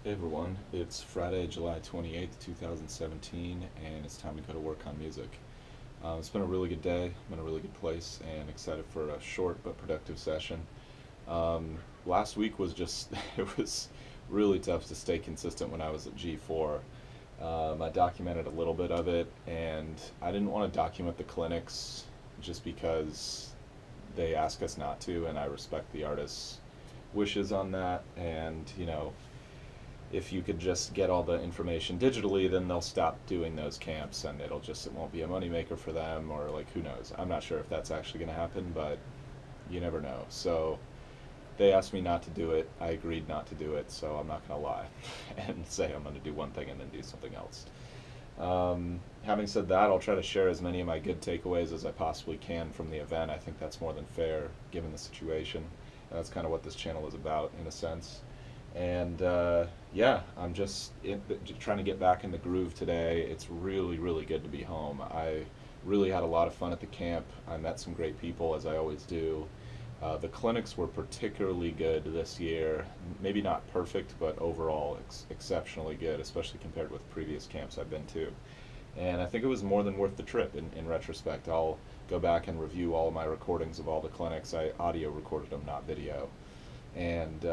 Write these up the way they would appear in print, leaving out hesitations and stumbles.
Hey everyone, it's Friday, July 28th, 2017, and it's time to go to work on music. It's been a really good day, I'm in a really good place, and excited for a short but productive session. Last week was just, it was really tough to stay consistent when I was at G4. I documented a little bit of it, and I didn't want to document the clinics just because they ask us not to, and I respect the artist's wishes on that, and if you could just get all the information digitally, then they'll stop doing those camps and it won't be a moneymaker for them, or like, who knows. I'm not sure if that's actually going to happen, but you never know. So they asked me not to do it. I agreed not to do it, so I'm not going to lie and say I'm going to do one thing and then do something else. Having said that, I'll try to share as many of my good takeaways as I possibly can from the event. I think that's more than fair given the situation. And that's kind of what this channel is about, in a sense. And yeah, I'm just trying to get back in the groove today. It's really, really good to be home. I really had a lot of fun at the camp. I met some great people, as I always do. The clinics were particularly good this year. Maybe not perfect, but overall exceptionally good, especially compared with previous camps I've been to. And I think it was more than worth the trip in retrospect. I'll go back and review all of my recordings of all the clinics. I audio recorded them, not video. And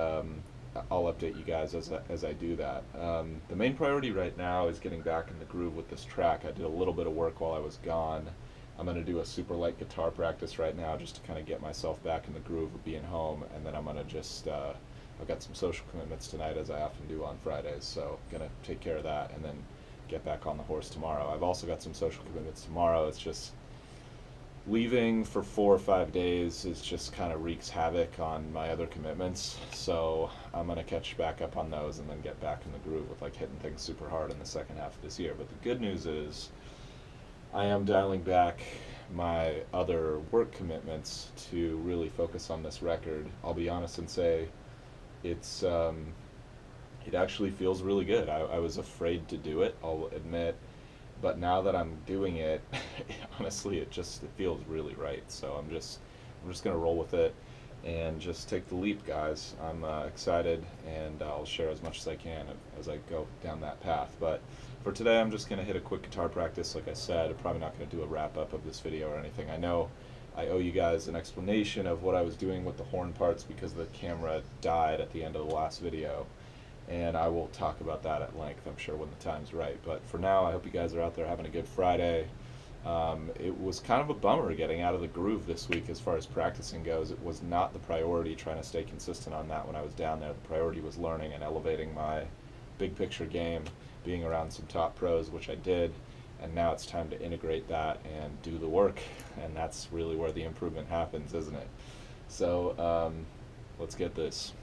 I'll update you guys as I do that. The main priority right now is getting back in the groove with this track. I did a little bit of work while I was gone. I'm going to do a super light guitar practice right now just to kind of get myself back in the groove of being home, and then I'm going to just, I've got some social commitments tonight, as I often do on Fridays, so going to take care of that and then get back on the horse tomorrow. I've also got some social commitments tomorrow. It's just leaving for 4 or 5 days is just kind of wreaks havoc on my other commitments. So I'm gonna catch back up on those and then get back in the groove with like hitting things super hard in the second half of this year. But the good news is I am dialing back my other work commitments to really focus on this record. I'll be honest and say it's it actually feels really good. I was afraid to do it, I'll admit, but now that I'm doing it, honestly, it feels really right. So I'm just gonna roll with it and just take the leap, guys. I'm excited, and I'll share as much as I can as I go down that path. But for today, I'm just gonna hit a quick guitar practice. Like I said, I'm probably not gonna do a wrap up of this video or anything. I know I owe you guys an explanation of what I was doing with the horn parts because the camera died at the end of the last video, and I will talk about that at length, I'm sure, when the time's right. But for now, I hope you guys are out there having a good Friday. It was kind of a bummer getting out of the groove this week as far as practicing goes. It was not the priority trying to stay consistent on that when I was down there. The priority was learning and elevating my big picture game, being around some top pros, which I did, and now it's time to integrate that and do the work, and that's really where the improvement happens, isn't it? So let's get this.